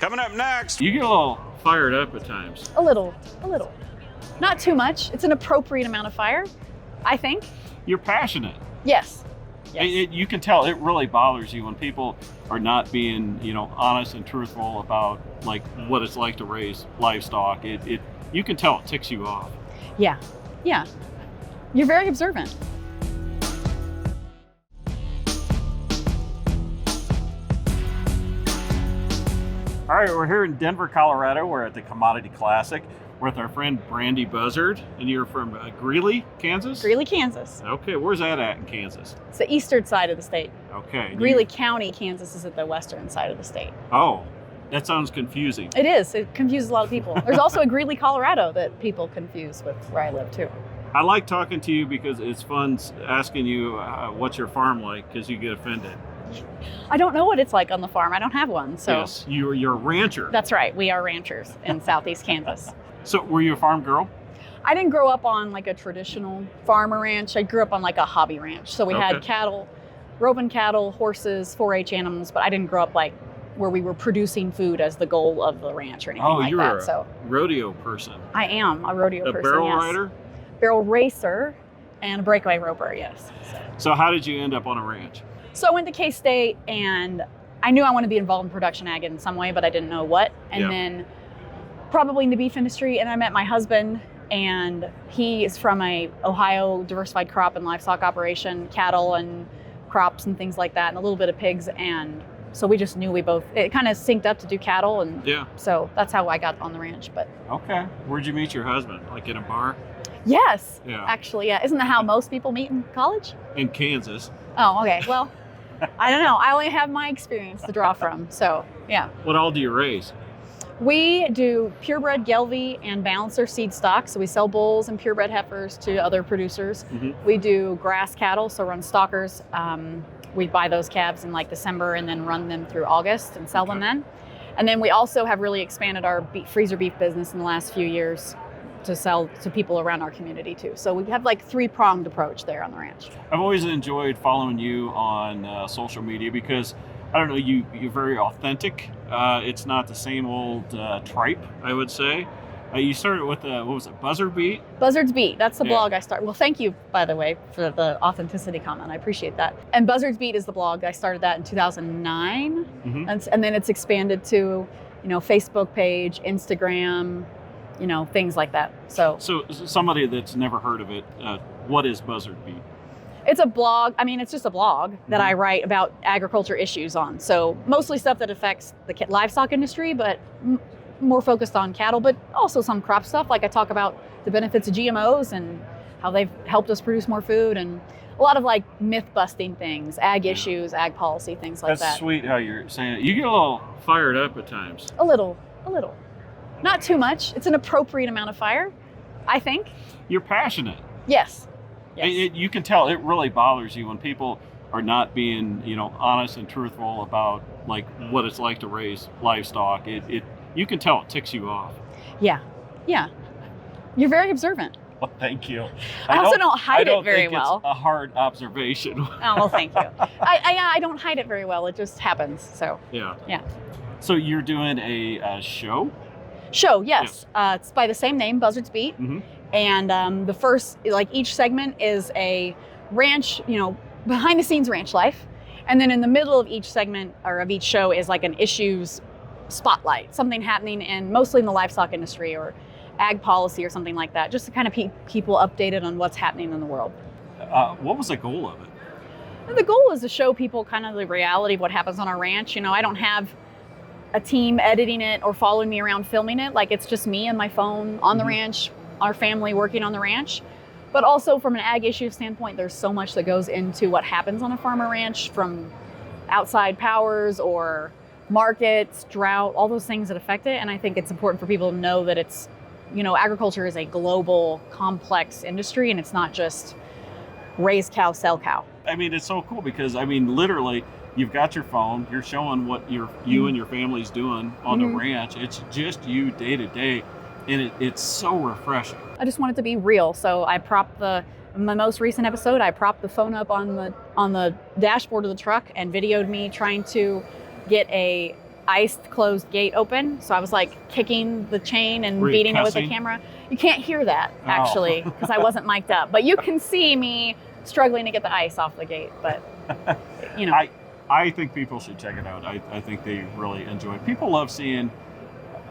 Coming up next. You get a little fired up at times. A little. Not too much. It's an appropriate amount of fire, I think. You're passionate. Yes. You can tell it really bothers you when people are not being, honest and truthful about like what it's like to raise livestock. You can tell it ticks you off. Yeah. You're very observant. All right, we're here in Denver, Colorado. We're at the Commodity Classic with our friend Brandi Buzzard, and you're from Greeley, Kansas? Greeley, Kansas. Okay, where's that at in Kansas? It's the eastern side of the state. Okay. Greeley County, Kansas is at the western side of the state. Oh, that sounds confusing. It is. It confuses a lot of people. There's also a Greeley, Colorado that people confuse with where I live too. I like talking to you because it's fun asking you what's your farm like, because you get offended. I don't know what it's like on the farm. I don't have one. So yes, you're a rancher. That's right. We are ranchers in southeast Kansas. So were you a farm girl? I didn't grow up on like a traditional farmer ranch. I grew up on like a hobby ranch. So we had cattle, roping cattle, horses, 4-H animals, but I didn't grow up like where we were producing food as the goal of the ranch or anything like that. Oh, you're a rodeo person. I am a rodeo person. A barrel rider? Barrel racer and a breakaway roper, yes. So how did you end up on a ranch? So I went to K-State and I knew I wanted to be involved in production ag in some way, but I didn't know what. And then probably in the beef industry, and I met my husband, and he is from a Ohio diversified crop and livestock operation, cattle and crops and things like that, and a little bit of pigs. And so we just knew it kind of synced up to do cattle. And so that's how I got on the ranch. But okay. Where'd you meet your husband? Like in a bar? Yes. Yeah. Actually, yeah. Isn't that how most people meet in college? In Kansas. Oh, okay. Well, I don't know. I only have my experience to draw from. So, yeah. What all do you raise? We do purebred Gelbvieh and balancer seed stock. So we sell bulls and purebred heifers to other producers. Mm-hmm. We do grass cattle, so run stockers. We buy those calves in like December and then run them through August and sell them then. And then we also have really expanded our freezer beef business in the last few years to sell to people around our community too. So we have like 3-pronged approach there on the ranch. I've always enjoyed following you on social media because, I don't know, you're very authentic. It's not the same old tripe, I would say. You started with, what was it, Buzzard Beat? Buzzard's Beat, that's the blog I started. Well, thank you, by the way, for the authenticity comment. I appreciate that. And Buzzard's Beat is the blog. I started that in 2009. Mm-hmm. And then it's expanded to, Facebook page, Instagram, things like that. So somebody that's never heard of it, what is Buzzard Beat? It's a blog. I mean, it's just a blog that I write about agriculture issues on. So mostly stuff that affects the livestock industry, but more focused on cattle, but also some crop stuff. Like I talk about the benefits of GMOs and how they've helped us produce more food, and a lot of like myth busting things, ag issues, ag policy, things like that. That's sweet how you're saying it. You get a little fired up at times. A little. Not too much. It's an appropriate amount of fire, I think. You're passionate. Yes. You can tell it really bothers you when people are not being, honest and truthful about like what it's like to raise livestock. You can tell it ticks you off. Yeah. You're very observant. Well, thank you. I also don't hide it very well. It's a hard observation. Oh, well, thank you. I don't hide it very well. It just happens. So. Yeah. So you're doing a show? Show, yes. It's by the same name, Buzzard's Beat. Mm-hmm. And the first, each segment is a ranch, behind the scenes ranch life. And then in the middle of each segment or of each show is like an issues spotlight, something happening mostly in the livestock industry or ag policy or something like that, just to kind of keep people updated on what's happening in the world. What was the goal of it? The goal is to show people kind of the reality of what happens on our ranch. I don't have a team editing it or following me around filming it. Like it's just me and my phone on the ranch, our family working on the ranch. But also from an ag issue standpoint, there's so much that goes into what happens on a farmer ranch, from outside powers or markets, drought, all those things that affect it. And I think it's important for people to know that it's, agriculture is a global, complex industry, and it's not just raise cow, sell cow. I mean, it's so cool because, literally, you've got your phone, you're showing what you and your family's doing on the ranch. It's just you day to day, and it's so refreshing. I just want it to be real. So I propped my most recent episode, I propped the phone up on the dashboard of the truck and videoed me trying to get a iced closed gate open. So I was like kicking the chain and Were you beating it with the cussing? camera. You can't hear that Oh. actually because I wasn't mic'd up, but you can see me struggling to get the ice off the gate. But you know, I think people should check it out. I think they really enjoy it. People love seeing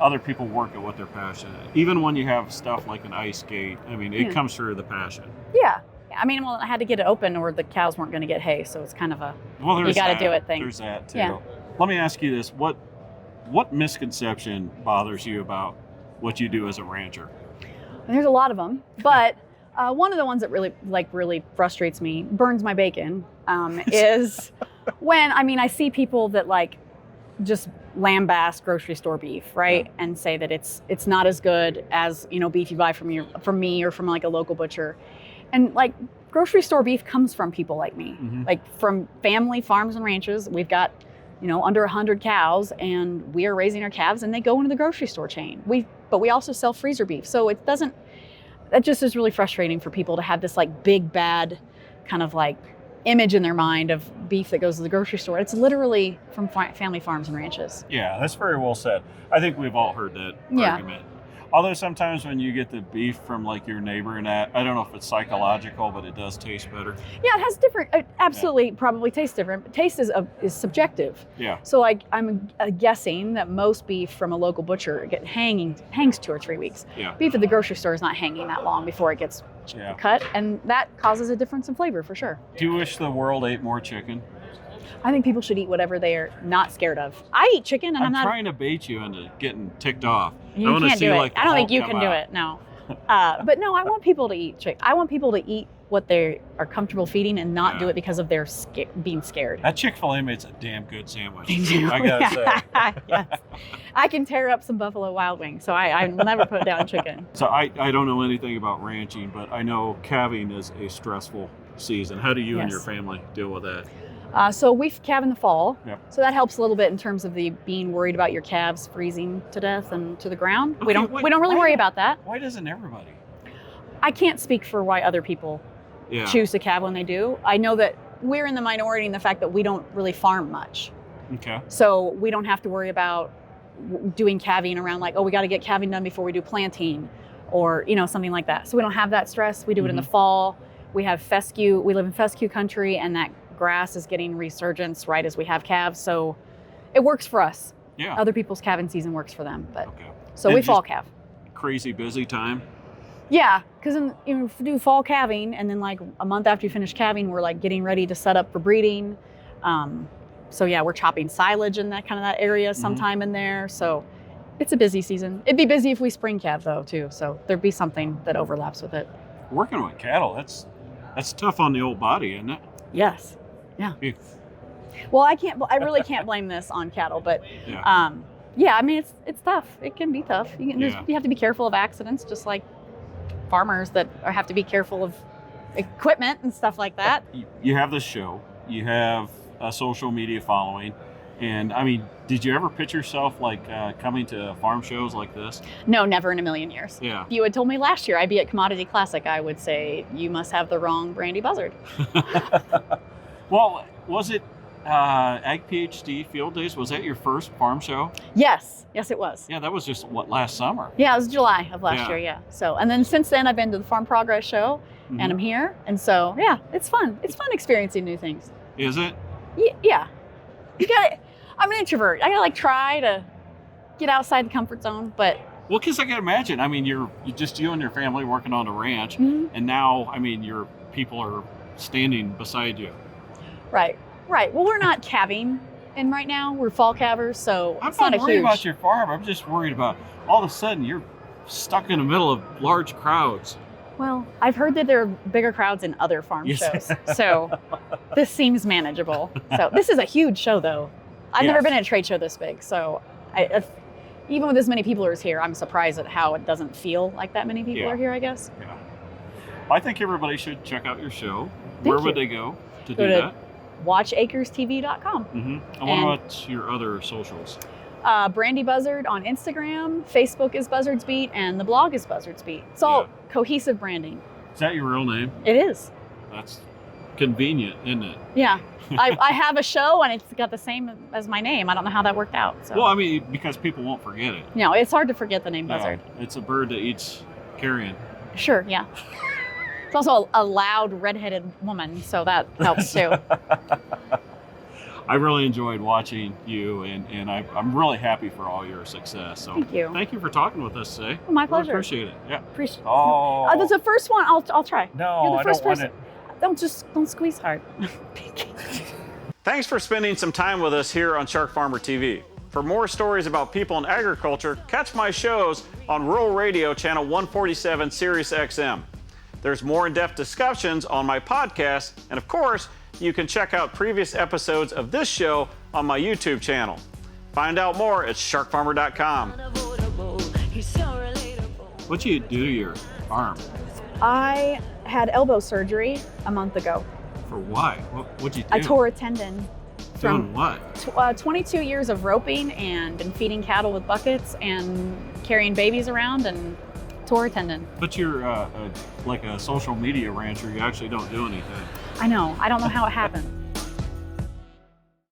other people work at what they're passionate. Even when you have stuff like an ice skate, I mean, it comes through the passion. yeah. I mean, well, I had to get it open or the cows weren't going to get hay. So it's kind of a, Well, you got to do it thing. There's that too. Yeah. Let me ask you this: what misconception bothers you about what you do as a rancher? And there's a lot of them, but one of the ones that really frustrates me, burns my bacon, is when, I mean, I see people that like just lambaste grocery store beef, right? Yeah. And say that it's not as good as, you know, beef you buy from me or from like a local butcher. And like grocery store beef comes from people like me, like from family farms and ranches. We've got, you know, under 100 cows and we are raising our calves and they go into the grocery store chain. But we also sell freezer beef. So that just is really frustrating for people to have this like big bad kind of like image in their mind of beef that goes to the grocery store. It's literally from family farms and ranches. Yeah, that's very well said. I think we've all heard that argument. Although sometimes when you get the beef from like your neighbor and that, I don't know if it's psychological, but it does taste better. Yeah, it has different, absolutely probably tastes different, but taste is subjective. Yeah. So I'm guessing that most beef from a local butcher hangs 2 or 3 weeks. Yeah. Beef at the grocery store is not hanging that long before it gets cut, and that causes a difference in flavor for sure. Do you wish the world ate more chicken? I think people should eat whatever they are not scared of. I eat chicken, and I'm not trying to bait you into getting ticked off. You can't do it. Like I don't think you can do it. No. But no, I want people to eat chicken. I want people to eat what they are comfortable feeding and not do it because of their being scared. That Chick-fil-A makes a damn good sandwich. I gotta say. Yes. I can tear up some Buffalo Wild Wings, so I will never put down chicken. So I don't know anything about ranching, but I know calving is a stressful season. How do you and your family deal with that? So we calve in the fall, Yep. so that helps a little bit in terms of the being worried about your calves freezing to death and to the ground. Okay, we don't really worry about that. Why doesn't everybody? I can't speak for why other people Yeah. choose to calve when they do. I know that we're in the minority in the fact that we don't really farm much, Okay. so we don't have to worry about doing calving around like, oh, we got to get calving done before we do planting, or you know, something like that. So we don't have that stress. We do it in the fall. We have fescue. We live in fescue country, and that grass is getting resurgence right as we have calves, so it works for us. Yeah. Other people's calving season works for them, but Okay. so And we just fall calve. Crazy busy time. Yeah, because you do fall calving, and then like a month after you finish calving, we're like getting ready to set up for breeding. So yeah, we're chopping silage in that area sometime in there. So it's a busy season. It'd be busy if we spring calve though too. So there'd be something that overlaps with it. Working with cattle, that's tough on the old body, isn't it? Yes. Yeah. Yeah. Well, I really can't blame this on cattle, but Yeah. yeah, I mean it's tough. It can be tough. You have to be careful of accidents, just like farmers that have to be careful of equipment and stuff like that. You have this show. You have a social media following, and I mean, did you ever picture yourself like coming to farm shows like this? No, never in a million years. Yeah. If you had told me last year I'd be at Commodity Classic, I would say you must have the wrong Brandi Buzzard. Well, was it Ag PhD Field Days? Was that your first farm show? Yes, it was. Yeah, that was just last summer. Yeah, it was July of last year. Yeah. So, and then since then I've been to the Farm Progress Show, and I'm here, and so yeah, it's fun. It's fun experiencing new things. Is it? Yeah. You got it. I'm an introvert. I gotta like try to get outside the comfort zone, but. Well, because I can imagine. I mean, you're just you and your family working on a ranch, and now, I mean, your people are standing beside you. Right. Well, we're not calving in right now. We're fall calvers, so I'm it's not not a worried huge. about your farm. I'm just worried about all of a sudden you're stuck in the middle of large crowds. Well, I've heard that there are bigger crowds in other farm shows, so this seems manageable. So this is a huge show, though. I've never been at a trade show this big, so even with as many people as here, I'm surprised at how it doesn't feel like that many people are here, I guess. Yeah. I think everybody should check out your show. Thank Where you. would they go to Go do to that? WatchAcresTV.com. And what about your other socials? Brandi Buzzard on Instagram, Facebook is Buzzard's Beat, and the blog is Buzzard's Beat. It's all cohesive branding. Is that your real name? It is. That's convenient, isn't it? Yeah. I have a show and it's got the same as my name. I don't know how that worked out. So. Well, I mean, because people won't forget it. No, it's hard to forget the name Yeah, Buzzard. it's a bird that eats carrion. Sure, yeah. It's also a loud redheaded woman, so that helps too. I really enjoyed watching you, and I'm really happy for all your success. So Thank you. Thank you for talking with us today. Well, my Really pleasure. appreciate it. Yeah. Appreciate. Oh. That's the first one. I'll try. No, You're the I first don't want person. it. Don't squeeze hard. Thanks for spending some time with us here on Shark Farmer TV. For more stories about people in agriculture, catch my shows on Rural Radio Channel 147 Sirius XM. There's more in-depth discussions on my podcast, and of course, you can check out previous episodes of this show on my YouTube channel. Find out more at sharkfarmer.com. What do you do to your arm? I had elbow surgery a month ago. For why? What'd you do? I tore a tendon Doing from what? 22 years of roping and been feeding cattle with buckets and carrying babies around and tore a tendon. But you're like a social media rancher. You actually don't do anything. I know. I don't know how it happened.